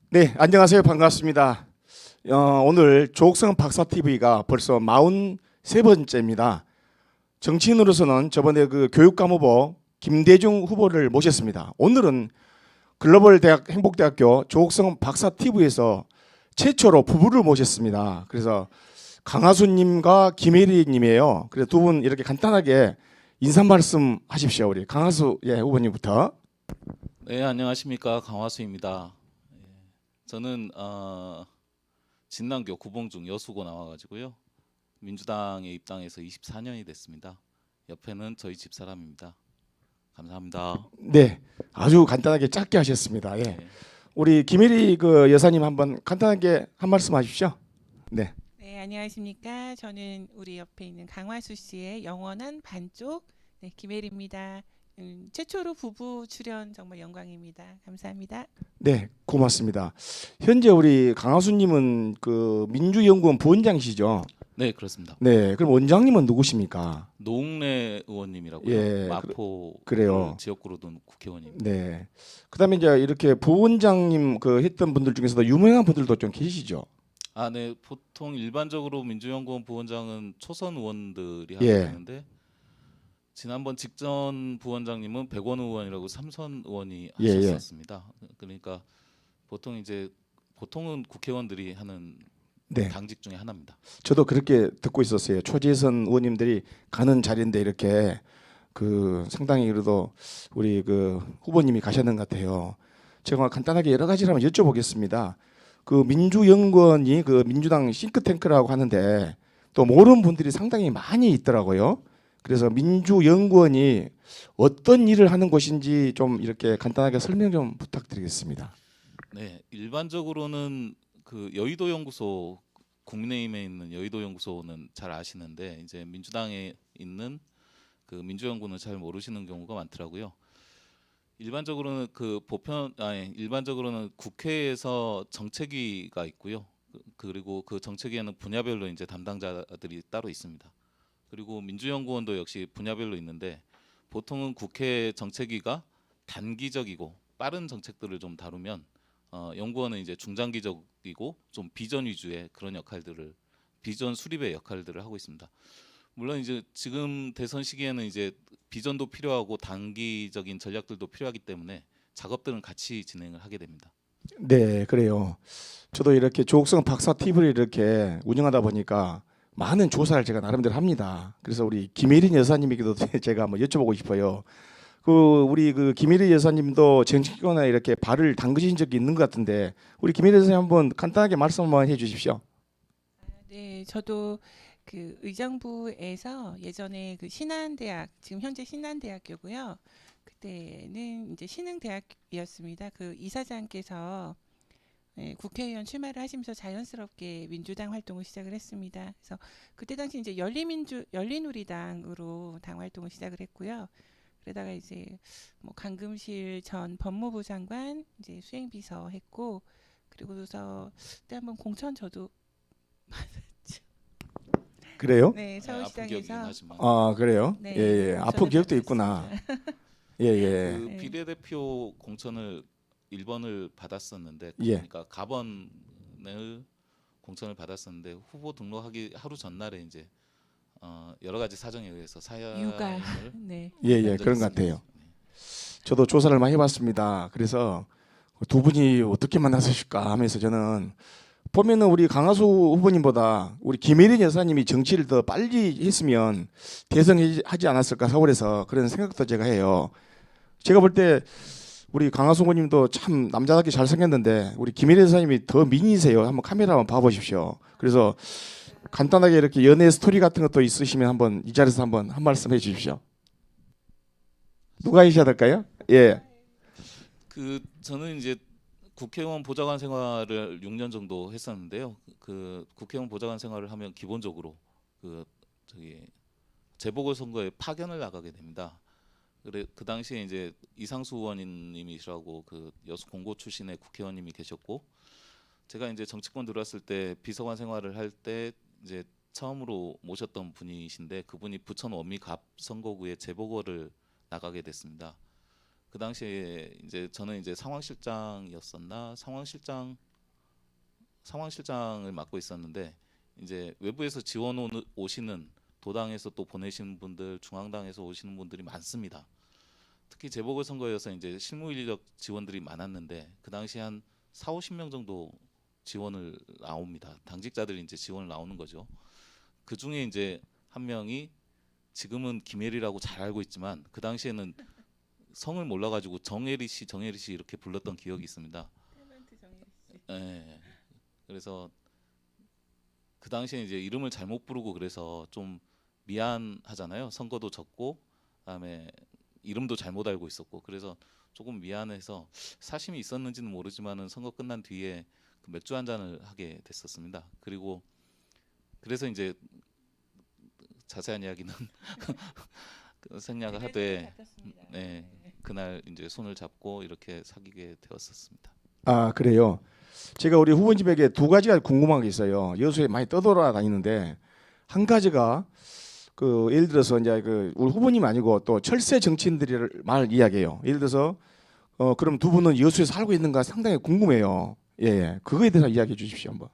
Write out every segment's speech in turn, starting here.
네, 안녕하세요. 반갑습니다. 오늘 조옥성 박사 TV가 벌써 43번째입니다. 정치인으로서는 저번에 그 교육감 후보 김대중 후보를 모셨습니다. 오늘은 글로벌 대학 행복대학교 조옥성 박사 TV에서 최초로 부부를 모셨습니다. 그래서 강하수님과 김혜리님이에요. 그래서 두 분 이렇게 간단하게 인사 말씀 하십시오. 우리 강하수 후보님부터. 네, 안녕하십니까. 강화수입니다. 저는 진남교 구봉중 여수고 나와가지고요. 민주당에 입당해서 24년이 됐습니다. 옆에는 저희 집사람입니다. 감사합니다. 네, 아주 간단하게 짧게 하셨습니다. 예. 네. 우리 김혜리 그 여사님 한번 간단하게 한 말씀 하십시오. 네. 네, 안녕하십니까. 저는 우리 옆에 있는 강화수 씨의 영원한 반쪽 김혜리입니다. 최초로 부부 출연 정말 영광입니다. 감사합니다. 네, 고맙습니다. 현재 우리 강하수님은 그 민주연구원 부원장이시죠? 네, 그렇습니다. 네, 그럼 원장님은 누구십니까? 노웅래 의원님이라고요. 예, 마포 그래요. 지역구로 둔 국회의원입니다. 네. 그다음에 이제 이렇게 부원장님 그 했던 분들 중에서도 유명한 분들도 좀 계시죠? 네, 보통 일반적으로 민주연구원 부원장은 초선 의원들이 하게 예. 되는데 지난번 직전 부원장님은 백원 의원이라고 삼선 의원이 예, 예. 하셨었습니다. 그러니까 보통은 국회의원들이 하는 네. 당직 중에 하나입니다. 저도 그렇게 듣고 있었어요. 초재선 의원님들이 가는 자리인데 이렇게 그 상당히 그래도 우리 그 후보님이 가셨는 것 같아요. 제가 간단하게 여러 가지를 한번 여쭤보겠습니다. 그 민주연구원이 그 민주당 싱크탱크라고 하는데 또 모르는 분들이 상당히 많이 있더라고요. 그래서 민주연구원이 어떤 일을 하는 곳인지 좀 이렇게 간단하게 설명 좀 부탁드리겠습니다. 네, 일반적으로는 그 여의도 연구소, 국민의힘에 있는 여의도 연구소는 잘 아시는데 이제 민주당에 있는 그 민주연구는 잘 모르시는 경우가 많더라고요. 일반적으로는 일반적으로는 국회에서 정책위가 있고요. 그리고 그 정책위에는 분야별로 이제 담당자들이 따로 있습니다. 그리고 민주연구원도 역시 분야별로 있는데 보통은 국회 정책위가 단기적이고 빠른 정책들을 좀 다루면 연구원은 이제 중장기적이고 좀 비전 위주의 그런 역할들을 비전 수립의 역할들을 하고 있습니다. 물론 이제 지금 대선 시기에는 이제 비전도 필요하고 단기적인 전략들도 필요하기 때문에 작업들은 같이 진행을 하게 됩니다. 네, 그래요. 저도 이렇게 조옥성 박사 TV를 이렇게 운영하다 보니까 많은 조사를 제가 나름대로 합니다. 그래서 우리 김혜린 여사님에게도 제가 한번 여쭤보고 싶어요. 그 우리 그 김혜린 여사님도 정치권에 이렇게 발을 담그신 적이 있는 것 같은데 우리 김혜린 여사님 한번 간단하게 말씀 한번 해주십시오. 네, 저도 그 의정부에서 예전에 그 신한대학, 지금 현재 신한대학교고요. 그때는 이제 신흥대학이었습니다. 그 이사장께서 국회의원 출마를 하시면서 자연스럽게 민주당 활동을 시작을 했습니다. 그래서 그때 당시 이제 열린우리당으로 당 활동을 시작을 했고요. 그러다가 이제 뭐 강금실 전 법무부 장관 이제 수행비서 했고, 그리고서 그때 한번 공천 저도 그래요? 네, 아픈 기억이긴 서울시장에서 하지만 아, 그래요? 네, 예, 예. 공천을 아픈 기억도 받았습니다. 있구나. 예, 예. 그 네. 비례대표 공천을 1번을 받았었는데 예. 그러니까 가번을 공천을 받았었는데 후보 등록하기 하루 전날에 이제 여러 가지 사정에 의해서 사연을 육아 네. 예, 예. 낸 적이 그런 것 있습니다. 같아요. 저도 조사를 많이 해봤습니다. 그래서 두 분이 어떻게 만났으실까 하면서 저는 보면은 우리 강하수 후보님보다 우리 김혜린 여사님이 정치를 더 빨리 했으면 대선하지 않았을까 서울에서 그런 생각도 제가 해요. 제가 볼 때 우리 강하수 후보님도 참 남자답게 잘생겼는데 우리 김혜린 여사님이 더 미인이세요. 한번 카메라 한번 봐보십시오. 그래서 간단하게 이렇게 연애 스토리 같은 것도 있으시면 한번 이 자리에서 한번 한 말씀 해주십시오. 누가 하셔야 될까요? 예. 저는 이제 국회의원 보좌관 생활을 6년 정도 했었는데요. 그 국회의원 보좌관 생활을 하면 기본적으로 재보궐 선거에 파견을 나가게 됩니다. 그 당시에 이제 이상수 의원님이시라고 그 여수 공고 출신의 국회의원님이 계셨고 제가 이제 정치권 들어왔을 때 비서관 생활을 할 때 이제 처음으로 모셨던 분이신데 그분이 부천 원미갑 선거구에 재보궐을 나가게 됐습니다. 그 당시에 이제 저는 이제 상황실장이었었나 상황실장을 맡고 있었는데 이제 외부에서 지원 오시는 도당에서 또 보내시는 분들, 중앙당에서 오시는 분들이 많습니다. 특히 재보궐선거여서 이제 실무 인력 지원들이 많았는데 그 당시 한 4, 50명 정도 지원을 나옵니다. 당직자들이 이제 지원을 나오는 거죠. 그 중에 이제 한 명이 지금은 김혜리라고 잘 알고 있지만 그 당시에는 성을 몰라가지고 정혜리 씨 이렇게 불렀던 기억이 있습니다. 네. 그래서 그 당시에 이제 이름을 잘못 부르고 그래서 좀 미안하잖아요. 선거도 졌고 그다음에 이름도 잘못 알고 있었고 그래서 조금 미안해서 사심이 있었는지는 모르지만은 선거 끝난 뒤에 그 맥주 한 잔을 하게 됐었습니다. 그리고 그래서 이제 자세한 이야기는 생략을 하되 네, 그날 이제 손을 잡고 이렇게 사귀게 되었었습니다. 아, 그래요. 제가 우리 후보님에게 두 가지가 궁금한 게 있어요. 여수에 많이 떠돌아다니는데 한 가지가 그 예를 들어서 이제 그 우리 후보님 아니고 또 철새 정치인들이 말 이야기해요. 예를 들어서 그럼 두 분은 여수에 살고 있는가 상당히 궁금해요. 예, 예. 그거에 대해서 이야기해 주십시오 한번.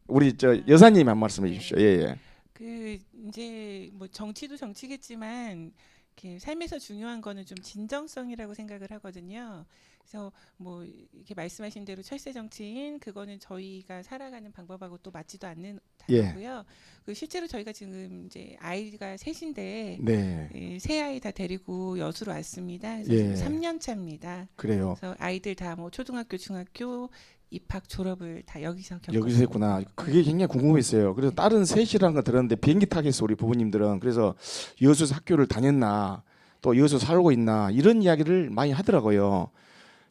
우리 저 여사님 한 말씀해 주십시오. 예, 예. 그 이제 뭐 정치도 정치겠지만 이렇게 삶에서 중요한 거는 좀 진정성이라고 생각을 하거든요. 그래서 뭐 이렇게 말씀하신 대로 철새 정치인 그거는 저희가 살아가는 방법하고 또 맞지도 않는 예. 단어고요. 그 실제로 저희가 지금 이제 아이가 셋인데 네. 세 아이 다 데리고 여수로 왔습니다. 그래서 예. 지금 3년 차입니다. 그래요. 그래서 아이들 다 뭐 초등학교, 중학교 입학 졸업을 다 여기서 겪었어요. 여기서 했구나. 그게 굉장히 궁금했어요. 그래서 다른 셋이라는 거 들었는데 비행기 타겠어 우리 부모님들은. 그래서 여수에서 학교를 다녔나 또 여수 살고 있나 이런 이야기를 많이 하더라고요.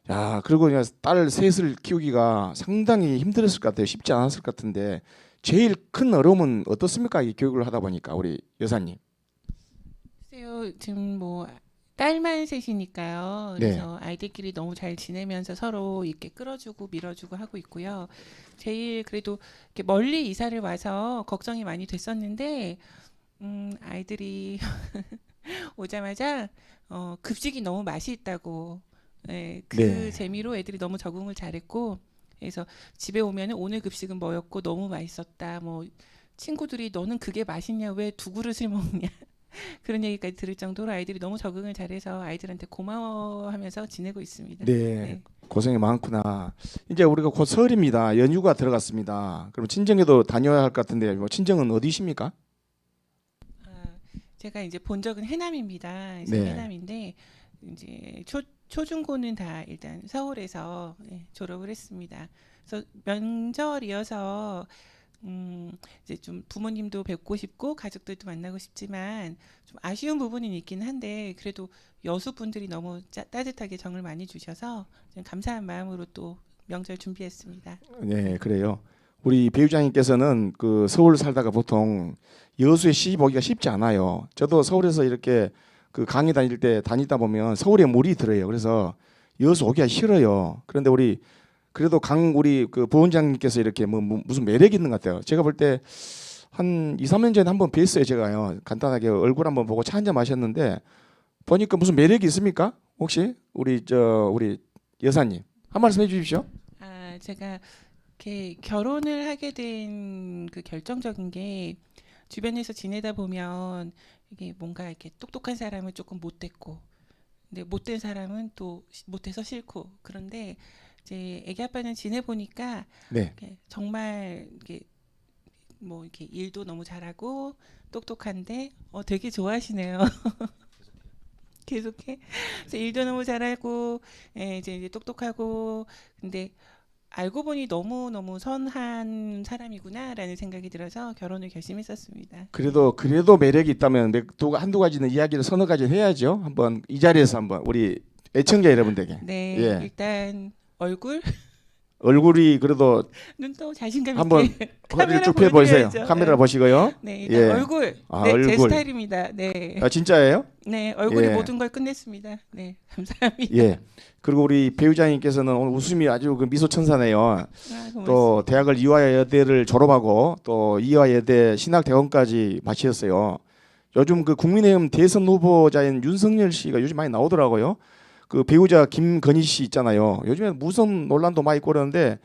야, 그리고 그냥 딸 셋을 키우기가 상당히 힘들었을 것 같아요. 쉽지 않았을 것 같은데 제일 큰 어려움은 어떻습니까? 이 교육을 하다 보니까 우리 여사님. 글쎄요, 지금 뭐 딸만 셋이니까요. 네. 그래서 아이들끼리 너무 잘 지내면서 서로 이렇게 끌어주고 밀어주고 하고 있고요. 제일 그래도 이렇게 멀리 이사를 와서 걱정이 많이 됐었는데 아이들이 오자마자 급식이 너무 맛이 있다고 그 네. 재미로 애들이 너무 적응을 잘했고 그래서 집에 오면은 오늘 급식은 뭐였고 너무 맛있었다. 뭐 친구들이 너는 그게 맛있냐 왜 두 그릇을 먹냐 그런 얘기까지 들을 정도로 아이들이 너무 적응을 잘해서 아이들한테 고마워하면서 지내고 있습니다. 네. 고생이 많구나. 이제 우리가 곧 설입니다. 연휴가 들어갔습니다. 그럼 친정에도 다녀야 할 것 같은데 뭐 친정은 어디십니까? 제가 이제 본 적은 해남입니다. 그래서 네. 해남인데 이제 초중고는 다 일단 서울에서 졸업을 했습니다. 그래서 명절이어서 이제 좀 부모님도 뵙고 싶고 가족들도 만나고 싶지만 좀 아쉬운 부분은 있긴 한데 그래도 여수 분들이 너무 따뜻하게 정을 많이 주셔서 좀 감사한 마음으로 또 명절 준비했습니다. 네, 그래요. 우리 배우장님께서는 그 서울 살다가 보통 여수에 시집 오기가 쉽지 않아요. 저도 서울에서 이렇게 그 강의 다닐 때 다니다 보면 서울에 물이 들어요. 그래서 여수 오기가 싫어요. 그런데 우리 그래도 우리 그 부원장님께서 이렇게 뭐 무슨 매력이 있는 것 같아요. 제가 볼 때 한 2, 3년 전에 한번 뵀어요. 제가요. 간단하게 얼굴 한번 보고 차 한잔 마셨는데 보니까 무슨 매력이 있습니까? 혹시 우리 여사님 한 말씀 해주십시오. 제가 이렇게 결혼을 하게 된 그 결정적인 게 주변에서 지내다 보면 이게 뭔가 이렇게 똑똑한 사람은 조금 못됐고, 근데 못된 사람은 또 못해서 싫고 그런데 이제 애기 아빠는 지내 보니까 네. 정말 이렇게 뭐 이렇게 일도 너무 잘하고 똑똑한데 되게 좋아하시네요. 계속해. 그래서 일도 너무 잘하고 이제 똑똑하고 근데 알고 보니 너무 선한 사람이구나라는 생각이 들어서 결혼을 결심했었습니다. 그래도 매력이 있다면 한두 가지는 이야기를 서너 가지 해야죠. 한번 이 자리에서 한번 우리 애청자 여러분들에게. 네, 예. 일단 얼굴이 그래도 눈도 자신감 한번 있게 카메라 쭉 펴보세요. 보여드려야죠. 카메라 보시고요. 네, 예. 일단 얼굴. 아, 네, 제 얼굴. 스타일입니다. 네, 아, 진짜예요? 네, 얼굴이 예. 모든 걸 끝냈습니다. 네, 감사합니다. 예. 그리고 우리 배우장님께서는 오늘 웃음이 아주 그 미소 천사네요. 또 대학을 이화여대를 졸업하고 또 이화여대 신학대원까지 마치셨어요. 요즘 그 국민의힘 대선 후보자인 윤석열 씨가 요즘 많이 나오더라고요. 그 배우자 김건희 씨 있잖아요. 요즘에 무슨 논란도 많이 있고 그러는데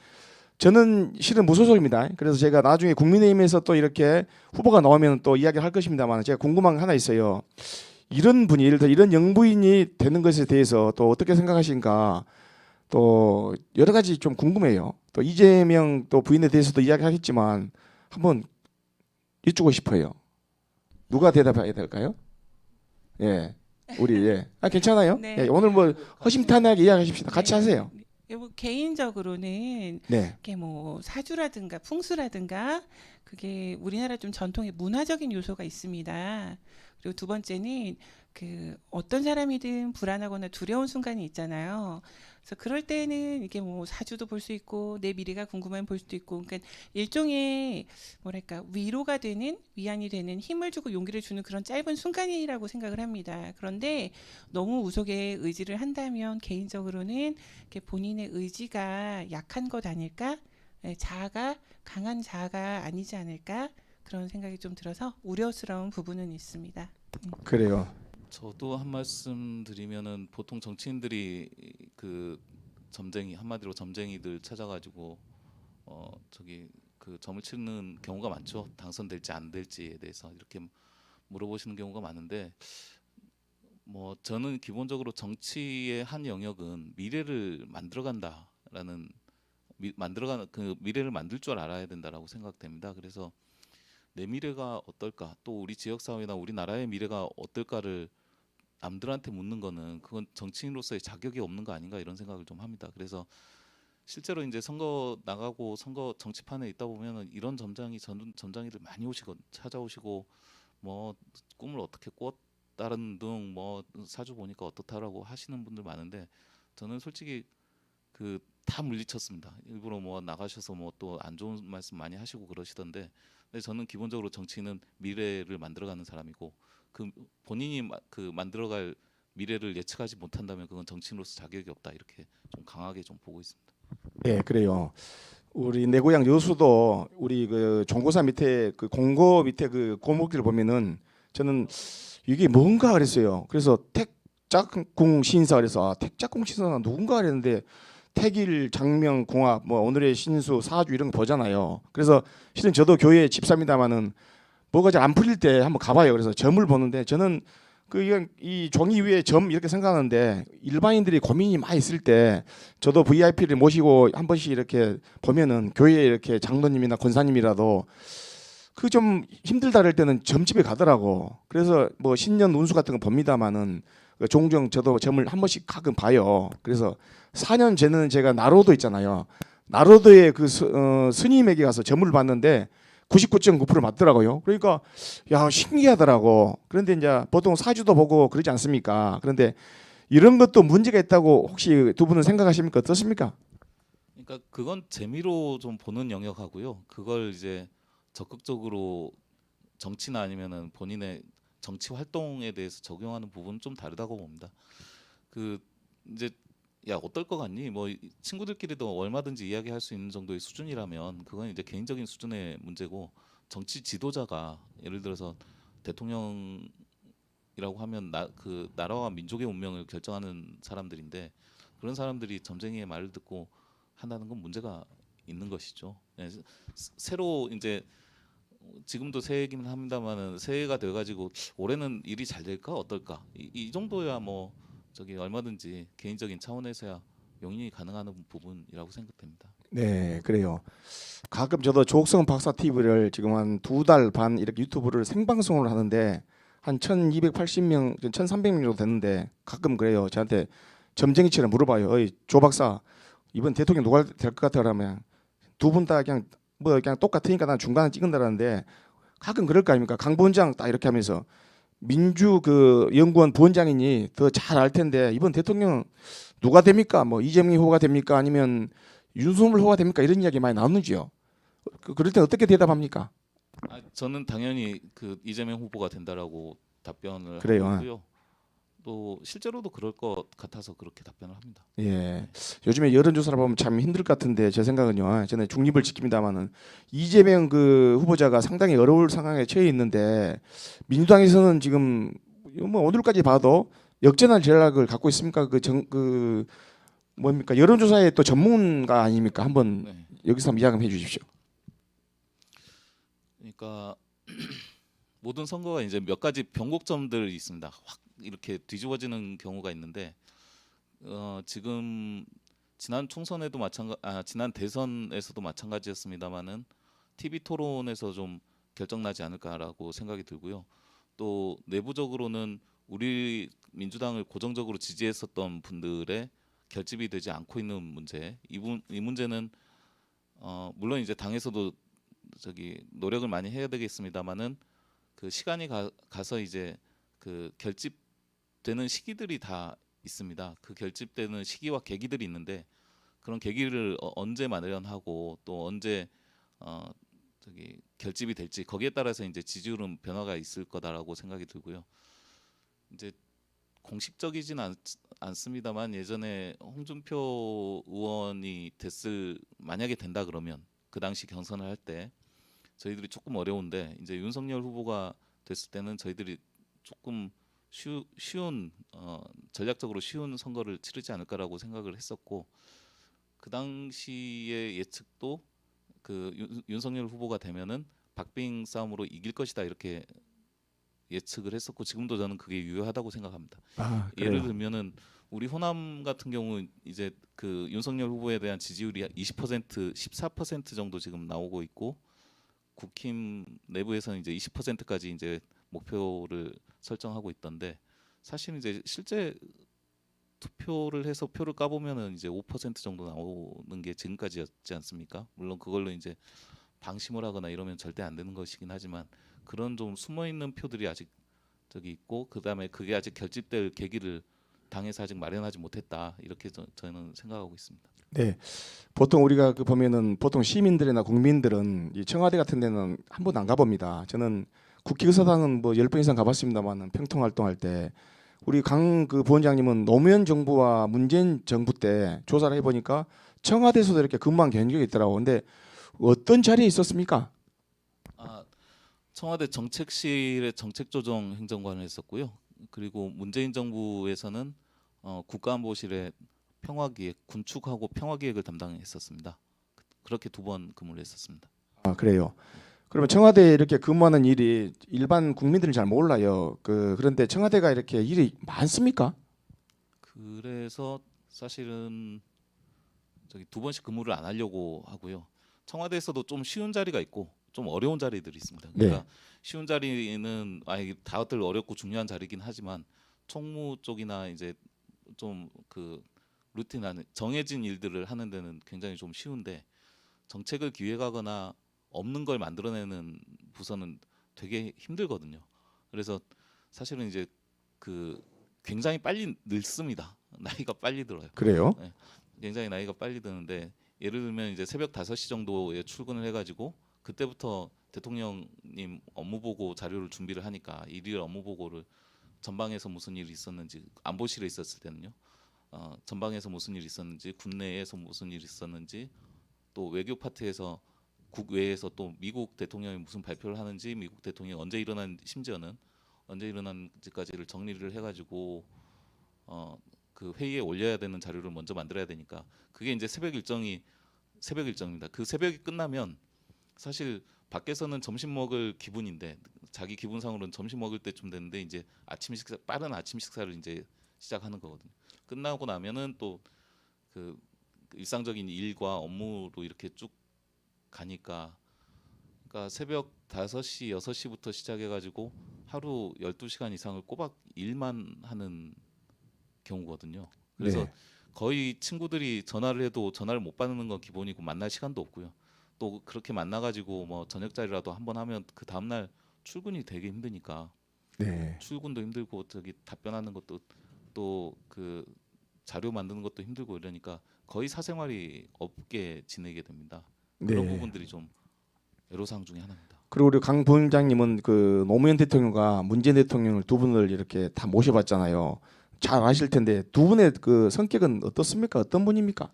저는 실은 무소속입니다. 그래서 제가 나중에 국민의힘에서 또 이렇게 후보가 나오면 또 이야기를 할 것입니다만 제가 궁금한 게 하나 있어요. 이런 분이 예를 들어 이런 영부인이 되는 것에 대해서 또 어떻게 생각하신가 또 여러 가지 좀 궁금해요. 또 이재명 또 부인에 대해서도 이야기하겠지만 한번 여쭙고 싶어요. 누가 대답해야 될까요? 예, 우리 예, 괜찮아요? 네. 예, 오늘 뭐 허심탄회하게 이야기하십시다. 같이 하세요. 뭐 개인적으로는 네, 이게 뭐 사주라든가 풍수라든가 그게 우리나라 좀 전통의 문화적인 요소가 있습니다. 그리고 두 번째는 그 어떤 사람이든 불안하거나 두려운 순간이 있잖아요. 그래서 그럴 때는 이게 뭐 사주도 볼 수 있고 내 미래가 궁금하면 볼 수도 있고, 그러니까 일종의 뭐랄까 위로가 되는, 위안이 되는, 힘을 주고 용기를 주는 그런 짧은 순간이라고 생각을 합니다. 그런데 너무 우속에 의지를 한다면 개인적으로는 이렇게 본인의 의지가 약한 것 아닐까? 네, 자아가 강한 자아가 아니지 않을까? 그런 생각이 좀 들어서 우려스러운 부분은 있습니다. 그래요. 저도 한 말씀 드리면은 보통 정치인들이 그 점쟁이, 한마디로 점쟁이들 찾아가지고 저기 그 점을 치는 경우가 많죠. 당선될지 안 될지에 대해서 이렇게 물어보시는 경우가 많은데, 뭐 저는 기본적으로 정치의 한 영역은 미래를 만들어간다라는 만들어가는 그 미래를 만들 줄 알아야 된다라고 생각됩니다. 그래서 내 미래가 어떨까, 또 우리 지역 사회나 우리나라의 미래가 어떨까를 남들한테 묻는 거는 그건 정치인으로서의 자격이 없는 거 아닌가, 이런 생각을 좀 합니다. 그래서 실제로 이제 선거 나가고 선거 정치판에 있다 보면은 이런 점장이들 많이 찾아오시고 뭐 꿈을 어떻게 꿨다는 등 뭐 사주 보니까 어떻다라고 하시는 분들 많은데, 저는 솔직히 그 다 물리쳤습니다. 일부러 뭐 나가셔서 뭐 또 안 좋은 말씀 많이 하시고 그러시던데, 근데 저는 기본적으로 정치인은 미래를 만들어가는 사람이고, 그 본인이 그 만들어갈 미래를 예측하지 못한다면 그건 정치인으로서 자격이 없다, 이렇게 좀 강하게 좀 보고 있습니다. 예, 그래요. 우리 내 고향 여수도 우리 그 종고사 밑에 그 공고 밑에 그 고목길을 보면은 저는 이게 뭔가 그랬어요. 그래서 택작궁 신사 그래서 택작궁 신사가 누군가 그랬는데 택일, 장명, 공합, 뭐 오늘의 신수, 사주 이런 거 보잖아요. 그래서 실은 저도 교회 집사입니다마는 뭐가 잘 안 풀릴 때 한번 가봐요. 그래서 점을 보는데 저는 이 종이 위에 점 이렇게 생각하는데 일반인들이 고민이 많이 있을 때 저도 VIP를 모시고 한 번씩 이렇게 보면은 교회에 이렇게 장로님이나 권사님이라도 그 좀 힘들다 그럴 때는 점집에 가더라고. 그래서 뭐 신년 운수 같은 거 봅니다마는 종종 저도 점을 한 번씩 가끔 봐요. 그래서 4년 전에는 제가 나로도 있잖아요. 나로도의 그 스님에게 가서 점을 봤는데 99.9% 맞더라고요. 그러니까 야 신기하더라고. 그런데 이제 보통 사주도 보고 그러지 않습니까? 그런데 이런 것도 문제가 있다고 혹시 두 분은 생각하십니까? 어떻습니까? 그러니까 그건 재미로 좀 보는 영역하고요. 그걸 이제 적극적으로 정치나 아니면은 본인의 정치 활동에 대해서 적용하는 부분은 좀 다르다고 봅니다. 그 이제 야 어떨 것 같니? 뭐 친구들끼리도 얼마든지 이야기할 수 있는 정도의 수준이라면 그건 이제 개인적인 수준의 문제고, 정치 지도자가 예를 들어서 대통령이라고 하면 그 나라와 민족의 운명을 결정하는 사람들인데, 그런 사람들이 점쟁이의 말을 듣고 한다는 건 문제가 있는 것이죠. 네, 새로 이제 지금도 새해이긴 합니다만은 새해가 돼가지고 올해는 일이 잘 될까 어떨까 이 정도야 뭐 저기 얼마든지 개인적인 차원에서야 용인이 가능한 부분이라고 생각됩니다. 네, 그래요. 가끔 저도 조옥성 박사 TV를 지금 한 2달 반 이렇게 유튜브를 생방송을 하는데 한 1,280명, 1,300명 정도 됐는데 가끔 그래요. 저한테 점쟁이처럼 물어봐요. 어이 조 박사 이번 대통령 누가 될 것 같아? 그러면 두 분 다 그냥 뭐 그냥 똑같으니까 난 중간에 찍은다라는데 가끔 그럴 거 아닙니까? 강 부원장 딱 이렇게 하면서 민주 그 연구원 부원장이니 더 잘 알 텐데 이번 대통령 누가 됩니까? 뭐 이재명 후보가 됩니까? 아니면 윤석열 후보가 됩니까? 이런 이야기 많이 나누지요. 그럴 때 어떻게 대답합니까? 저는 당연히 그 이재명 후보가 된다라고 답변을 그래요. 하고요. 또 실제로도 그럴 것 같아서 그렇게 답변을 합니다. 예. 요즘에 여론조사를 보면 참 힘들 것 같은데 제 생각은요. 저는 중립을 지킵니다만은 이재명 그 후보자가 상당히 어려울 상황에 처해 있는데 민주당에서는 지금 뭐 오늘까지 봐도 역전할 전략을 갖고 있습니까? 그 뭡니까? 여론조사의 또 전문가 아닙니까? 한번 네. 여기서 한번 이야기 해 주십시오. 그러니까 모든 선거가 이제 몇 가지 변곡점들이 있습니다. 확 이렇게 뒤집어지는 경우가 있는데 지금 지난 총선에도 지난 대선에서도 마찬가지였습니다만은 TV 토론에서 좀 결정나지 않을까라고 생각이 들고요. 또 내부적으로는 우리 민주당을 고정적으로 지지했었던 분들의 결집이 되지 않고 있는 문제, 이 문제는 물론 이제 당에서도 저기 노력을 많이 해야 되겠습니다만은 그 시간이 가서 이제 그 결집되는 시기들이 다 있습니다. 그 결집되는 시기와 계기들이 있는데 그런 계기를 언제 마련하고 또 언제 저기 결집이 될지 거기에 따라서 이제 지지율은 변화가 있을 거다라고 생각이 들고요. 이제 공식적이진 않습니다만 예전에 홍준표 의원이 만약에 된다 그러면 그 당시 경선을 할 때 저희들이 조금 어려운데 이제 윤석열 후보가 됐을 때는 저희들이 조금 쉬운 전략적으로 쉬운 선거를 치르지 않을까라고 생각을 했었고 그 당시의 예측도 그 윤석열 후보가 되면은 박빙 싸움으로 이길 것이다 이렇게 예측을 했었고 지금도 저는 그게 유효하다고 생각합니다. 아, 예를 그래요. 들면은 우리 호남 같은 경우 이제 그 윤석열 후보에 대한 지지율이 20%, 14% 정도 지금 나오고 있고 국힘 내부에서는 이제 20%까지 이제 목표를 설정하고 있던데 사실 이제 실제 투표를 해서 표를 까보면은 이제 5% 정도 나오는 게 지금까지였지 않습니까? 물론 그걸로 이제 방심을 하거나 이러면 절대 안 되는 것이긴 하지만 그런 좀 숨어 있는 표들이 아직 저기 있고 그다음에 그게 아직 결집될 계기를 당에서 아직 마련하지 못했다 이렇게 저는 생각하고 있습니다. 네. 보통 우리가 그 보면은 보통 시민들이나 국민들은 이 청와대 같은 데는 한 번도 안 가봅니다. 저는 국회의사당은 뭐 10번 이상 가봤습니다만 평통 활동할 때 우리 강 그 부원장님은 노무현 정부와 문재인 정부 때 조사를 해보니까 청와대에서도 이렇게 근무한 경력이 있더라고. 근데 어떤 자리에 있었습니까? 청와대 정책실의 정책조정 행정관을 했었고요. 그리고 문재인 정부에서는 국가안보실의 평화기획, 군축하고 평화기획을 담당했었습니다. 그렇게 2번 근무를 했었습니다. 아, 그래요. 그러면 청와대에 이렇게 근무하는 일이 일반 국민들은 잘 몰라요. 그런데 청와대가 이렇게 일이 많습니까? 그래서 사실은 저기 2번씩 근무를 안 하려고 하고요. 청와대에서도 좀 쉬운 자리가 있고 좀 어려운 자리들이 있습니다. 그러니까 쉬운 자리는 다들 어렵고 중요한 자리긴 하지만 총무 쪽이나 이제 좀 그 루틴한 정해진 일들을 하는 데는 굉장히 좀 쉬운데 정책을 기획하거나 없는 걸 만들어내는 부서는 되게 힘들거든요. 그래서 사실은 이제 그 굉장히 빨리 늙습니다. 나이가 빨리 들어요. 그래요? 네, 굉장히 나이가 빨리 드는데 예를 들면 이제 새벽 5시 정도에 출근을 해가지고 그때부터 대통령님 업무 보고 자료를 준비를 하니까 일일 업무 보고를 전방에서 무슨 일이 있었는지 안보실에 있었을 때는요. 전방에서 무슨 일이 있었는지 국내에서 무슨 일이 있었는지 또 외교 파트에서 국외에서 또 미국 대통령이 무슨 발표를 하는지 미국 대통령이 언제 심지어는 언제 일어난지까지를 정리를 해가지고 그 회의에 올려야 되는 자료를 먼저 만들어야 되니까 그게 이제 새벽 일정입니다. 그 새벽이 끝나면 사실 밖에서는 점심 먹을 기분인데 자기 기분상으로는 점심 먹을 때쯤 됐는데 이제 빠른 아침 식사를 이제 시작하는 거거든요. 끝나고 나면은 또 그 일상적인 일과 업무로 이렇게 쭉 가니까 그러니까 새벽 5시, 6시부터 시작해가지고 하루 12시간 이상을 꼬박 일만 하는 경우거든요. 그래서 네. 거의 친구들이 전화를 해도 전화를 못 받는 건 기본이고 만날 시간도 없고요. 또 그렇게 만나가지고 뭐 저녁 자리라도 한번 하면 그 다음날 출근이 되게 힘드니까 네. 출근도 힘들고 저기 답변하는 것도 또 그 자료 만드는 것도 힘들고 이러니까 거의 사생활이 없게 지내게 됩니다. 그런 네. 부분들이 좀 애로사항 중에 하나입니다. 그리고 우리 강 부원장님은 그 노무현 대통령과 문재인 대통령을 두 분을 이렇게 다 모셔봤잖아요. 잘 아실 텐데 두 분의 그 성격은 어떻습니까? 어떤 분입니까?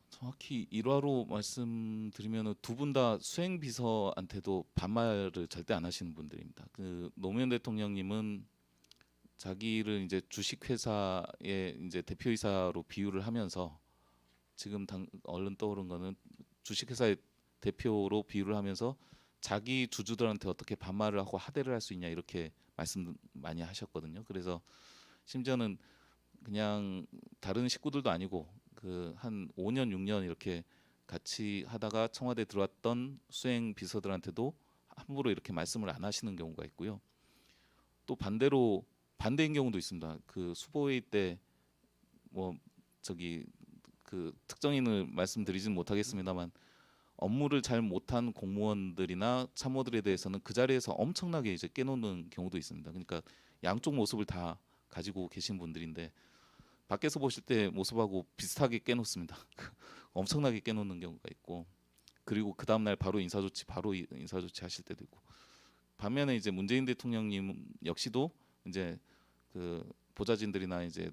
정확히 일화로 말씀드리면 두 분 다 수행 비서한테도 반말을 절대 안 하시는 분들입니다. 그 노무현 대통령님은 자기를 이제 주식회사의 이제 대표이사로 비유를 하면서 지금 얼른 떠오른 거는 주식회사의 대표로 비유를 하면서 자기 주주들한테 어떻게 반말을 하고 하대를 할 수 있냐 이렇게 말씀 많이 하셨거든요. 그래서 심지어는 그냥 다른 식구들도 아니고 그 한 5년 6년 이렇게 같이 하다가 청와대 들어왔던 수행 비서들한테도 함부로 이렇게 말씀을 안 하시는 경우가 있고요. 또 반대로 반대인 경우도 있습니다. 그 수보회의 때 뭐 저기 그 특정인을 말씀드리진 못하겠습니다만 업무를 잘 못한 공무원들이나 참모들에 대해서는 그 자리에서 엄청나게 이제 깨놓는 경우도 있습니다. 그러니까 양쪽 모습을 다 가지고 계신 분들인데 밖에서 보실 때 모습하고 비슷하게 깨놓습니다. 엄청나게 깨놓는 경우가 있고 그리고 그 다음 날 바로 인사조치 하실 때도 있고 반면에 이제 문재인 대통령님 역시도 이제 그 보좌진들이나 이제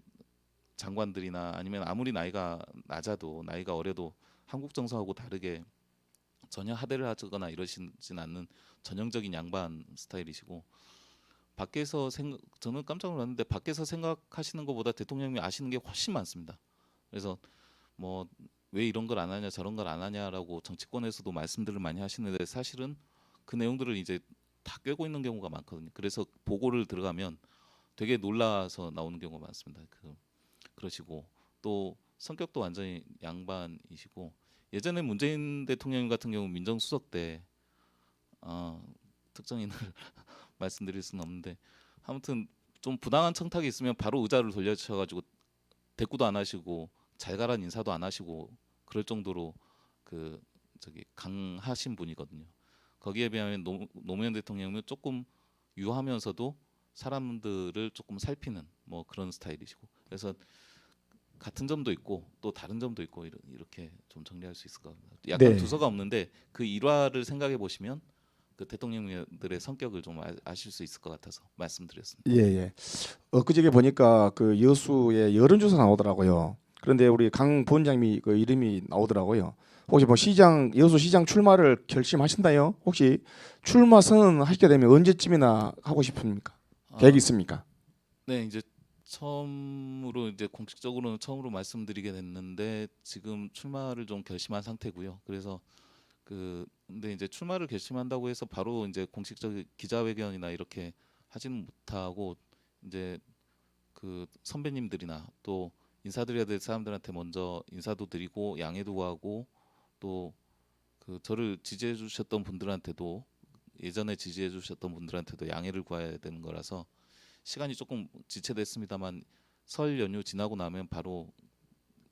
장관들이나 아니면 아무리 나이가 낮아도 나이가 어려도 한국 정서하고 다르게 전혀 하대를 하거나 이러시진 않는 전형적인 양반 스타일이시고 밖에서 저는 깜짝 놀랐는데 밖에서 생각하시는 것보다 대통령님이 아시는 게 훨씬 많습니다. 그래서 뭐 왜 이런 걸 안 하냐 저런 걸 안 하냐라고 정치권에서도 말씀들을 많이 하시는데 사실은 그 내용들을 이제 다 꿰고 있는 경우가 많거든요. 그래서 보고를 들어가면 되게 놀라서 나오는 경우가 많습니다. 그러시고 또 성격도 완전히 양반이시고 예전에 문재인 대통령 같은 경우 민정수석 때 특정인을 말씀드릴 수는 없는데 아무튼 좀 부당한 청탁이 있으면 바로 의자를 돌려주셔가지고 대꾸도 안 하시고 잘 가란 인사도 안 하시고 그럴 정도로 그 저기 강하신 분이거든요. 거기에 비하면 노무현 대통령은 조금 유하면서도 사람들을 조금 살피는 뭐 그런 스타일이시고 그래서 같은 점도 있고 또 다른 점도 있고 이렇게 좀 정리할 수 있을 것 같습니다. 약간 네. 두서가 없는데 그 일화를 생각해 보시면 그 대통령들의 성격을 좀 아실 수 있을 것 같아서 말씀드렸습니다. 예, 예. 엊그저께 보니까 그 여수의 여론조사 나오더라고요. 그런데 우리 강 부원장님이 그 이름이 나오더라고요. 혹시 뭐 여수 시장 출마를 결심하신다요? 혹시 출마 선언하시게 되면 언제쯤이나 하고 싶습니까? 계획 있습니까? 네, 이제 처음으로 이제 공식적으로는 처음으로 말씀드리게 됐는데 지금 출마를 좀 결심한 상태고요. 그래서 근데 이제 출마를 결심한다고 해서 바로 이제 공식적 기자회견이나 이렇게 하지는 못하고 이제 그 선배님들이나 또 인사드려야 될 사람들한테 먼저 인사도 드리고 양해도 구하고 또 그 저를 지지해 주셨던 분들한테도 예전에 지지해 주셨던 분들한테도 양해를 구해야 되는 거라서 시간이 조금 지체됐습니다만 설 연휴 지나고 나면 바로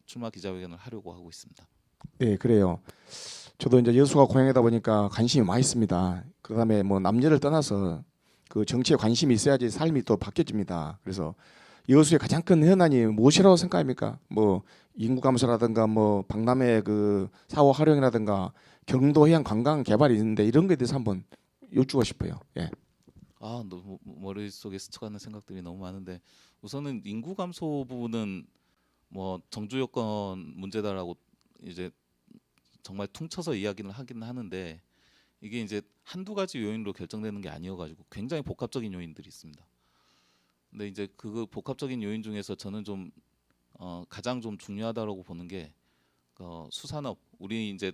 출마 기자회견을 하려고 하고 있습니다. 네, 그래요. 저도 이제 여수가 고향이다 보니까 관심이 많이 있습니다. 그다음에 뭐 남녀를 떠나서 그 정치에 관심이 있어야지 삶이 또 바뀌어집니다. 그래서 여수의 가장 큰 현안이 무엇이라고 생각합니까? 뭐 인구 감소라든가 뭐 박람회 그 사호 활용이라든가 경도 해양 관광 개발이 있는데 이런 거에 대해서 한번 여쭈고 싶어요. 예. 너무 머릿속에 스쳐가는 생각들이 너무 많은데 우선은 인구 감소 부분은 뭐 정주 여건 문제다라고 이제 정말 퉁쳐서 이야기를 하긴 하는데 이게 이제 한두 가지 요인으로 결정되는 게 아니어가지고 굉장히 복합적인 요인들이 있습니다. 근데 이제 그 복합적인 요인 중에서 저는 좀 가장 좀 중요하다고 보는 게 수산업 우리 이제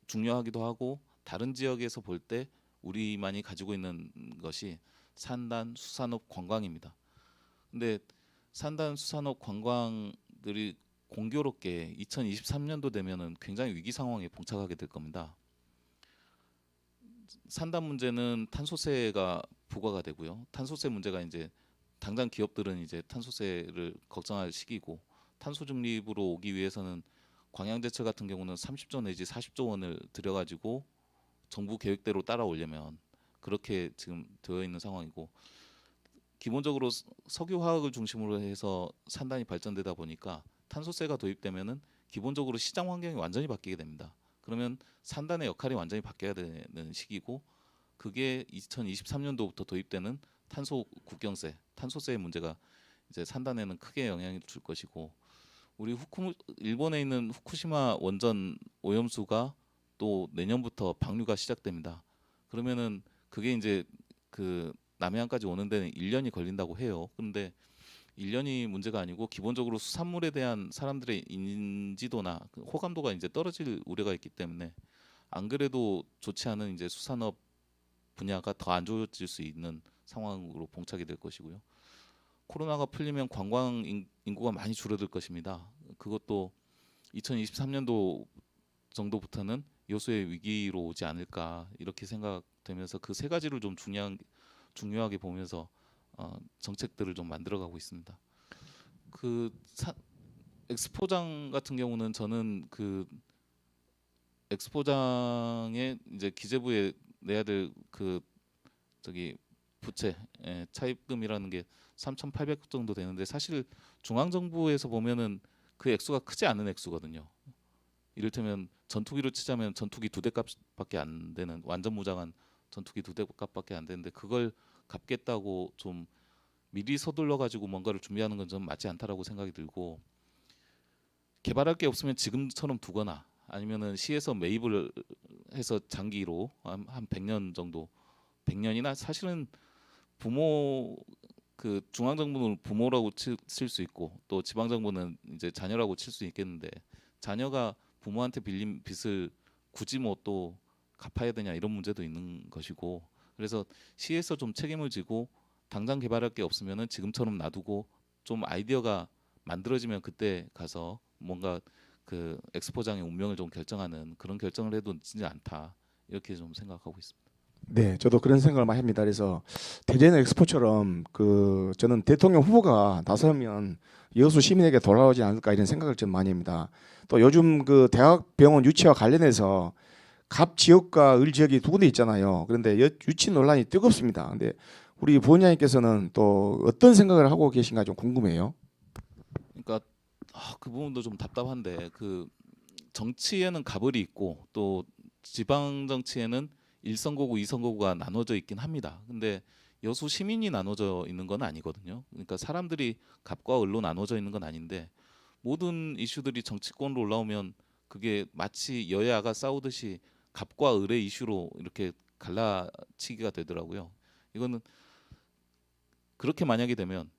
중요하기도 하고 다른 지역에서 볼 때 우리만이 가지고 있는 것이 산단, 수산업, 관광입니다. 근데 산단, 수산업, 관광들이 공교롭게 2023년도 되면은 굉장히 위기 상황에 봉착하게 될 겁니다. 산단 문제는 탄소세가 부과가 되고요. 탄소세 문제가 이제 당장 기업들은 이제 탄소세를 걱정할 시기고 탄소 중립으로 오기 위해서는 광양제철 같은 경우는 30조 내지 40조 원을 들여가지고 정부 계획대로 따라오려면 그렇게 지금 되어 있는 상황이고 기본적으로 석유화학을 중심으로 해서 산단이 발전되다 보니까 탄소세가 도입되면은 기본적으로 시장 환경이 완전히 바뀌게 됩니다. 그러면 산단의 역할이 완전히 바뀌어야 되는 시기고 그게 2023년도부터 도입되는 탄소 국경세, 탄소세의 문제가 이제 산단에는 크게 영향을 줄 것이고 우리 일본에 있는 후쿠시마 원전 오염수가 또 내년부터 방류가 시작됩니다. 그러면은 그게 이제 그 남해안까지 오는 데는 1년이 걸린다고 해요. 근데 1년이 문제가 아니고 기본적으로 수산물에 대한 사람들의 인지도나 그 호감도가 이제 떨어질 우려가 있기 때문에 안 그래도 좋지 않은 이제 수산업 분야가 더 안 좋아질 수 있는 상황으로 봉착이 될 것이고요. 코로나가 풀리면 관광 인구가 많이 줄어들 것입니다. 그것도 2023년도 정도부터는 여수의 위기로 오지 않을까 이렇게 생각되면서 그 세 가지를 좀 중요하게 보면서 정책들을 좀 만들어가고 있습니다. 그 엑스포장 같은 경우는 저는 그 엑스포장에 이제 기재부에 내야 될 그 저기 부채 차입금이라는 게 3,800 정도 되는데 사실 중앙 정부에서 보면은 그 액수가 크지 않은 액수거든요. 이를테면 전투기로 치자면 전투기 2대 값밖에 안 되는 완전 무장한 전투기 2대 값밖에 안 되는데 그걸 갚겠다고 좀 미리 서둘러 가지고 뭔가를 준비하는 건 좀 맞지 않다라고 생각이 들고 개발할 게 없으면 지금처럼 두거나 아니면은 시에서 매입을 해서 장기로 한 100년 정도 100년이나 사실은 부모 그 중앙 정부는 부모라고 칠 수 있고 또 지방 정부는 이제 자녀라고 칠 수 있겠는데 자녀가 부모한테 빌린 빚을 굳이 뭐 또 갚아야 되냐 이런 문제도 있는 것이고 그래서 시에서 좀 책임을 지고 당장 개발할 게 없으면은 지금처럼 놔두고 좀 아이디어가 만들어지면 그때 가서 뭔가 그 엑스포장의 운명을 좀 결정하는 그런 결정을 해도 늦지 않다 이렇게 좀 생각하고 있습니다. 네, 저도 그런 생각을 많이 합니다. 그래서 대전 엑스포처럼 그 저는 대통령 후보가 나서면 여수 시민에게 돌아오지 않을까 이런 생각을 좀 많이 합니다. 또 요즘 그 대학병원 유치와 관련해서 갑 지역과 을 지역이 두 군데 있잖아요. 그런데 유치 논란이 뜨겁습니다. 근데 우리 부원장님께서는 또 어떤 생각을 하고 계신가 좀 궁금해요. 그러니까 그 부분도 좀 답답한데 그 정치에는 가불이 있고 또 지방 정치에는 1선거구, 2선거구가 나눠져 있긴 합니다. 근데 여수 시민이 나눠져 있는 건 아니거든요. 그러니까 사람들이 갑과 을로 나눠져 있는 건 아닌데 모든 이슈들이 정치권으로 올라오면 그게 마치 여야가 싸우듯이 갑과 을의 이슈로 이렇게 갈라치기가 되더라고요. 이거는 그렇게 만약에 되면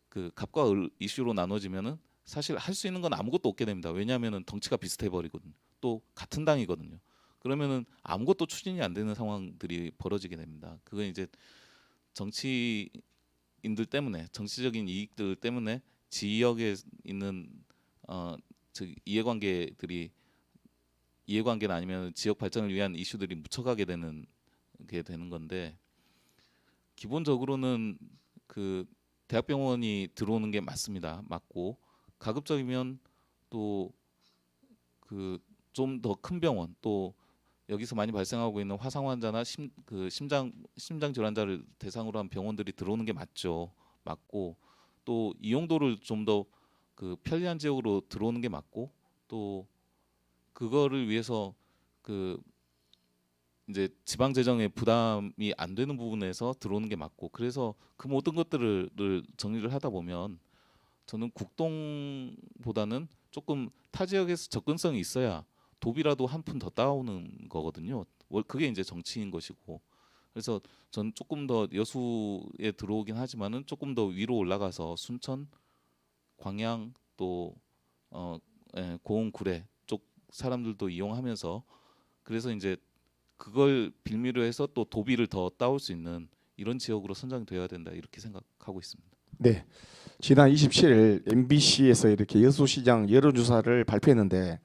그 갑과 을 이슈로 나눠지면은 사실 할 수 있는 건 아무것도 없게 됩니다. 왜냐하면은 덩치가 비슷해 버리거든요. 또 같은 당이거든요. 그러면은 아무것도 추진이 안 되는 상황들이 벌어지게 됩니다. 그건 이제 정치인들 때문에 정치적인 이익들 때문에 지역에 있는 즉 이해관계나 아니면 지역 발전을 위한 이슈들이 묻혀가게 되는 게 되는 건데 기본적으로는 그 대학병원이 들어오는 게 맞습니다. 맞고 가급적이면 또 그 좀 더 큰 병원 또 여기서 많이 발생하고 있는 화상 환자나 심장 질환자를 대상으로 한 병원들이 들어오는 게 맞죠. 맞고 또 이용도를 좀 더 그 편리한 지역으로 들어오는 게 맞고 또 그거를 위해서 그 이제 지방 재정에 부담이 안 되는 부분에서 들어오는 게 맞고 그래서 그 모든 것들을 정리를 하다 보면 저는 국동보다는 조금 타 지역에서 접근성이 있어야 도비라도 한 푼 더 따오는 거거든요. 그게 이제 정치인 것이고 그래서 전 조금 더 여수에 들어오긴 하지만은 조금 더 위로 올라가서 순천, 광양 또 고흥, 구례 쪽 사람들도 이용하면서 그래서 이제 그걸 빌미로 해서 또 도비를 더 따올 수 있는 이런 지역으로 선정이 되어야 된다 이렇게 생각하고 있습니다. 네, 지난 27일 MBC에서 이렇게 여수시장 여론조사를 발표했는데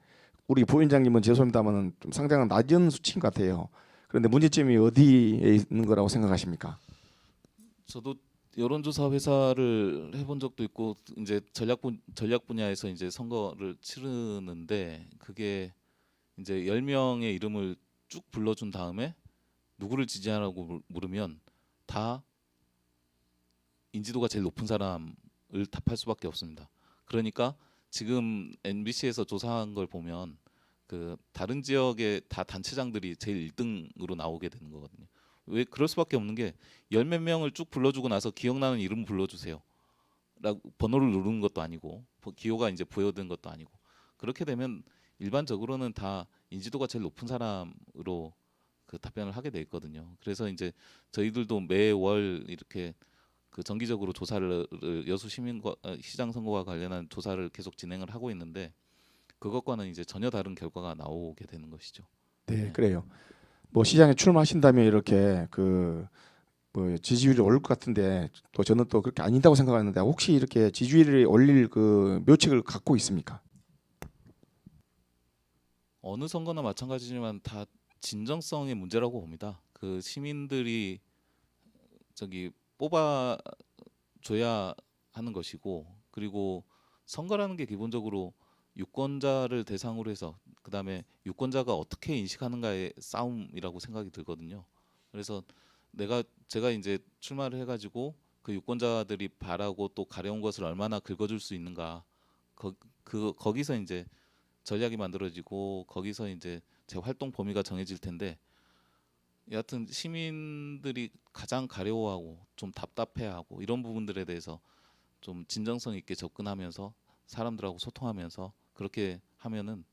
우리 부위원장님은 죄송합니다만은 좀 상당히 낮은 수치인 것 같아요. 그런데 문제점이 어디에 있는 거라고 생각하십니까? 저도 여론조사 회사를 해본 적도 있고 이제 전략 분야에서 이제 선거를 치르는데 그게 이제 10명의 이름을 쭉 불러준 다음에 누구를 지지하라고 물으면 다 인지도가 제일 높은 사람을 답할 수밖에 없습니다. 그러니까 지금 MBC에서 조사한 걸 보면 그 다른 지역의 다 단체장들이 제일 1등으로 나오게 되는 거거든요. 왜 그럴 수밖에 없는 게 열 몇 명을 쭉 불러주고 나서 기억나는 이름 불러주세요. 라고 번호를 누르는 것도 아니고 기호가 이제 부여된 것도 아니고 그렇게 되면 일반적으로는 다 인지도가 제일 높은 사람으로 그 답변을 하게 돼 있거든요. 그래서 이제 저희들도 매월 이렇게 그 정기적으로 조사를 여수 시장 선거와 관련한 조사를 계속 진행을 하고 있는데 그것과는 이제 전혀 다른 결과가 나오게 되는 것이죠. 네, 그래요. 뭐 시장에 출마하신다면 이렇게 그 뭐 지지율이 오를 것 같은데 또 저는 또 그렇게 아닌다고 생각하는데 혹시 이렇게 지지율이 올릴 그 묘책을 갖고 있습니까? 어느 선거나 마찬가지지만 다 진정성의 문제라고 봅니다. 그 시민들이 저기 뽑아 줘야 하는 것이고, 그리고 선거라는 게 기본적으로 유권자를 대상으로 해서 그다음에 유권자가 어떻게 인식하는가의 싸움이라고 생각이 들거든요. 그래서 제가 이제 출마를 해가지고 그 유권자들이 바라고 또 가려운 것을 얼마나 긁어줄 수 있는가, 거기서 이제 전략이 만들어지고 거기서 이제 제 활동 범위가 정해질 텐데, 여하튼 시민들이 가장 가려워하고 좀 답답해하고 이런 부분들에 대해서 좀 진정성 있게 접근하면서 사람들하고 소통하면서 그렇게 하면은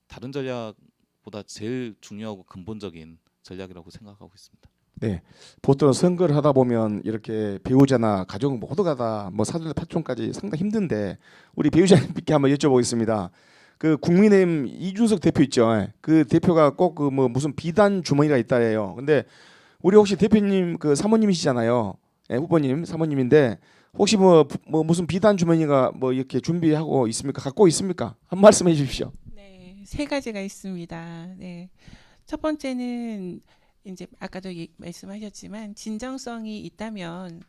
다른 전략보다 제일 중요하고 근본적인 전략이라고 생각하고 있습니다. 네, 보통 선거를 하다 보면 이렇게 배우자나 가족 모두가 다 뭐 사돈의 파촌까지 상당히 힘든데 우리 배우자님께 한번 여쭤보겠습니다. 그 국민의힘 이준석 대표 있죠. 그 대표가 꼭 그 뭐 무슨 비단 주머니가 있다래요. 근데 우리 혹시 대표님 그 사모님이시잖아요. 예, 후보님 사모님인데 혹시 뭐 무슨 비단 주머니가 뭐 이렇게 준비하고 있습니까? 갖고 있습니까? 한 말씀해 주십시오. 네, 세 가지가 있습니다. 네. 첫 번째는 이제 아까도 말씀하셨지만 진정성이 있다면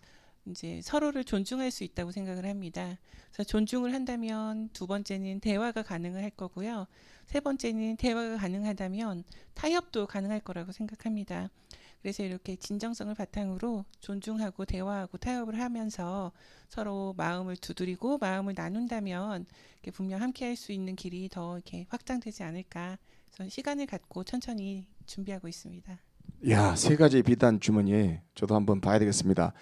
이제 서로를 존중할 수 있다고 생각을 합니다. 그래서 존중을 한다면 두 번째는 대화가 가능할 거고요. 세 번째는 대화가 가능하다면 타협도 가능할 거라고 생각합니다. 그래서 이렇게 진정성을 바탕으로 존중하고 대화하고 타협을 하면서 서로 마음을 두드리고 마음을 나눈다면 이렇게 분명 함께 할 수 있는 길이 더 이렇게 확장되지 않을까. 그래서 시간을 갖고 천천히 준비하고 있습니다. 야, 세 가지 비단 주머니 저도 한번 봐야 되겠습니다.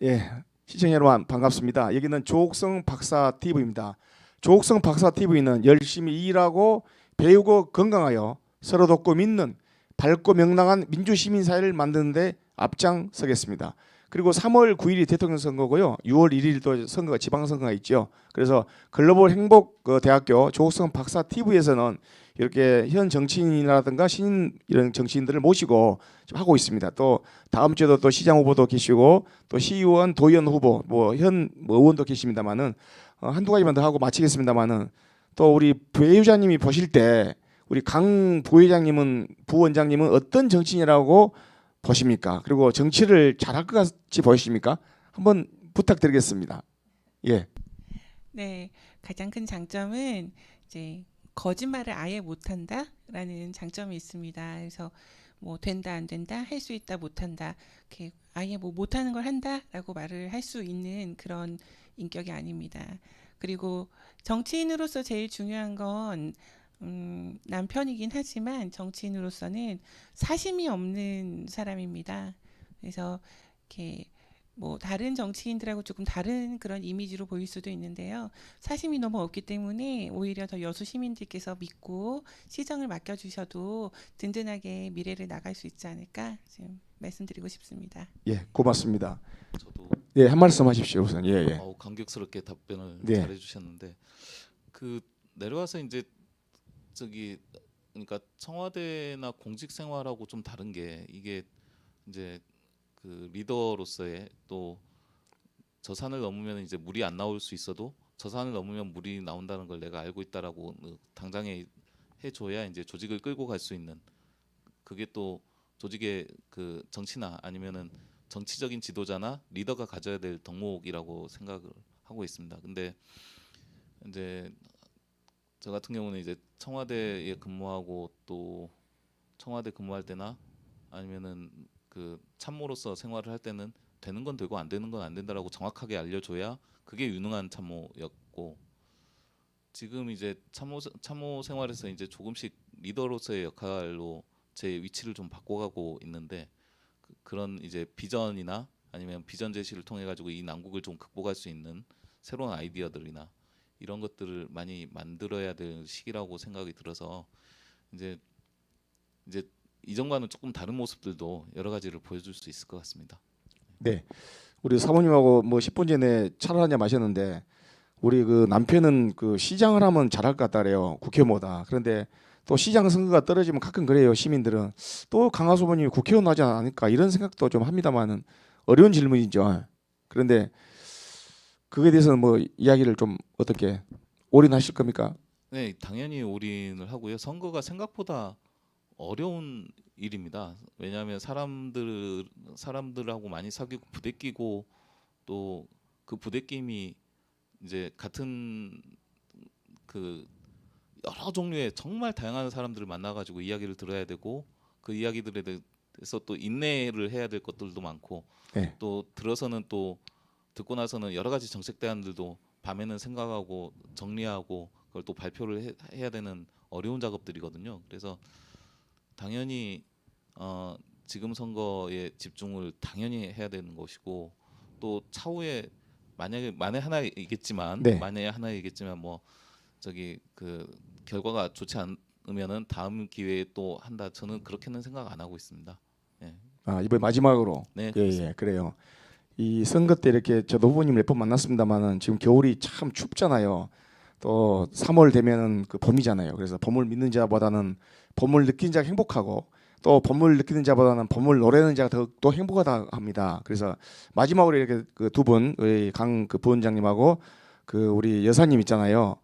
예, 시청자 여러분 반갑습니다. 여기는 조옥성 박사 TV입니다. 조옥성 박사 TV는 열심히 일하고 배우고 건강하여 서로 돕고 믿는 밝고 명랑한 민주 시민 사회를 만드는데 앞장서겠습니다. 그리고 3월 9일이 대통령 선거고요. 6월 1일도 선거가 지방선거가 있죠. 그래서 글로벌 행복 대학교 조옥성 박사 TV에서는 이렇게 현 정치인이라든가 신인 이런 정치인들을 모시고 좀 하고 있습니다. 또 다음 주에도 또 시장 후보도 계시고 또 시의원, 도의원 후보, 뭐 현 의원도 계십니다만은 한두 가지만 더 하고 마치겠습니다만은 또 우리 부회장님이 보실 때 우리 강 부원장님은 어떤 정치인이라고 보십니까? 그리고 정치를 잘할 것 같이 보이십니까? 한번 부탁드리겠습니다. 예. 네, 가장 큰 장점은 이제 거짓말을 아예 못한다라는 장점이 있습니다. 그래서 뭐 된다 안 된다 할 수 있다 못한다 이렇게 아예 뭐 못하는 걸 한다라고 말을 할 수 있는 그런 인격이 아닙니다. 그리고 정치인으로서 제일 중요한 건 남편이긴 하지만 정치인으로서는 사심이 없는 사람입니다. 그래서 이렇게 뭐 다른 정치인들하고 조금 다른 그런 이미지로 보일 수도 있는데요. 사심이 너무 없기 때문에 오히려 더 여수 시민들께서 믿고 시정을 맡겨주셔도 든든하게 미래를 나갈 수 있지 않을까 지금 말씀드리고 싶습니다. 예, 고맙습니다. 저도 예, 한 말씀 하십시오, 우선. 예, 예. 감격스럽게 답변을 네. 잘해주셨는데, 그 내려와서 이제 저기 그러니까 청와대나 공직 생활하고 좀 다른 게, 이게 이제 그 리더로서의 또 저 산을 넘으면 이제 물이 안 나올 수 있어도 저 산을 넘으면 물이 나온다는 걸 내가 알고 있다라고 당장에 해줘야 이제 조직을 끌고 갈 수 있는, 그게 또 조직의 그 정치나 아니면은 정치적인 지도자나 리더가 가져야 될 덕목이라고 생각을 하고 있습니다. 근데 이제 저 같은 경우는 이제 청와대에 근무하고 또 청와대 근무할 때나 아니면은 그 참모로서 생활을 할 때는 되는 건 되고 안 되는 건 안 된다라고 정확하게 알려줘야 그게 유능한 참모였고, 지금 이제 참모 생활에서 이제 조금씩 리더로서의 역할로 제 위치를 좀 바꿔가고 있는데, 그런 이제 비전이나 아니면 비전 제시를 통해 가지고 이 난국을 좀 극복할 수 있는 새로운 아이디어들이나 이런 것들을 많이 만들어야 될 시기라고 생각이 들어서 이제 이전과는 조금 다른 모습들도 여러 가지를 보여줄 수 있을 것 같습니다. 네. 우리 사모님하고 뭐 10분 전에 차를 한잔 마셨는데 우리 그 남편은 그 시장을 하면 잘할 것 같다 그래요. 국회의원보다. 그런데 또 시장 선거가 떨어지면 가끔 그래요. 시민들은 또 강하수 후보님이 국회의원 하지 않을까 이런 생각도 좀 합니다만은 어려운 질문이죠. 그런데 그거에 대해서는 뭐 이야기를 좀 어떻게 올인하실 겁니까? 네, 당연히 올인을 하고요. 선거가 생각보다 어려운 일입니다. 왜냐하면 사람들하고 많이 사귀고 부대끼고 또 그 부대낌이 이제 같은 그 여러 종류의 정말 다양한 사람들을 만나가지고 이야기를 들어야 되고 그 이야기들에 대해서 또 인내를 해야 될 것들도 많고 네. 또 들어서는 또 듣고 나서는 여러 가지 정책 대안들도 밤에는 생각하고 정리하고 그걸 또 발표를 해야 되는 어려운 작업들이거든요. 그래서 당연히 지금 선거에 집중을 당연히 해야 되는 것이고 또 차후에 만에 하나이겠지만 네. 만에 하나이겠지만 뭐 저기 그 결과가 좋지 않으면은 다음 기회에 또 한다. 저는 그렇게는 생각 안 하고 있습니다. 예. 아, 이번 마지막으로. 네, 예, 그렇습니다. 예, 그래요. 이 선거 때 이렇게 저도 후보님 몇 번 만났습니다만은 지금 겨울이 참 춥잖아요. 또 3월 되면은 그 봄이잖아요. 그래서 봄을 믿는 자보다는 봄을 느끼는 자가 행복하고 또 봄을 느끼는 자보다는 봄을 노래하는 자가 더 행복하다 합니다. 그래서 마지막으로 이렇게 그 두 분, 우리 강 그 부원장님하고 그 우리 여사님 있잖아요.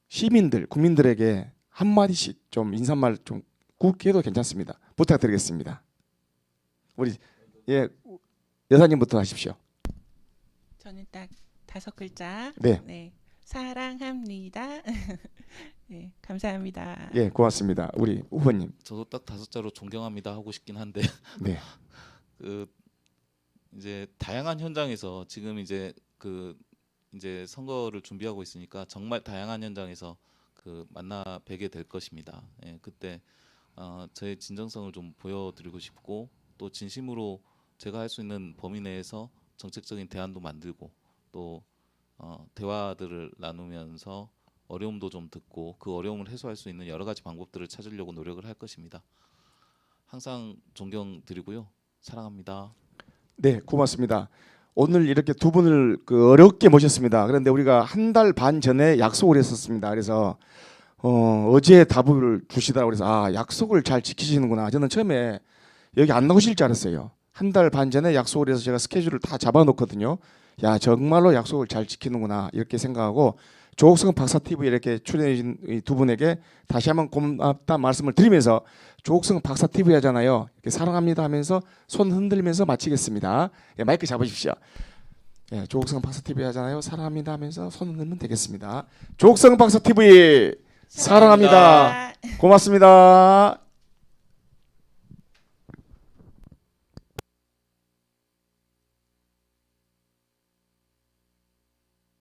시민들, 국민들에게 한 마디씩 좀 인사말 좀 굵게 해도 괜찮습니다. 부탁드리겠습니다. 우리 예 여사님부터 하십시오. 저는 딱 5글자. 네. 네. 사랑합니다. 네, 감사합니다. 예, 고맙습니다. 우리 후보님. 저도 딱 5자로 존경합니다 하고 싶긴 한데 네. 그 이제 다양한 현장에서 지금 이제 이제 선거를 준비하고 있으니까 정말 다양한 현장에서 그 만나 뵈게 될 것입니다. 예, 그때 저의 진정성을 좀 보여드리고 싶고 또 진심으로 제가 할 수 있는 범위 내에서 정책적인 대안도 만들고 또 대화들을 나누면서 어려움도 좀 듣고 그 어려움을 해소할 수 있는 여러 가지 방법들을 찾으려고 노력을 할 것입니다. 항상 존경드리고요. 사랑합니다. 네, 고맙습니다. 오늘 이렇게 두 분을 그 어렵게 모셨습니다. 그런데 우리가 한 달 반 전에 약속을 했었습니다. 그래서 어제 답을 주시더라고 그래서 아, 약속을 잘 지키시는구나. 저는 처음에 여기 안 나오실 줄 알았어요. 한 달 반 전에 약속을 해서 제가 스케줄을 다 잡아놓거든요. 야, 정말로 약속을 잘 지키는구나 이렇게 생각하고 조옥성 박사 TV 이렇게 출연해 주신 이 두 분에게 다시 한번 고맙다 말씀을 드리면서 조옥성 박사 TV 하잖아요. 이렇게 사랑합니다 하면서 손 흔들면서 마치겠습니다. 예, 마이크 잡으십시오. 예, 조옥성 박사 TV 하잖아요. 사랑합니다 하면서 손 흔들면 되겠습니다. 조옥성 박사 TV 사랑합니다. 고맙습니다.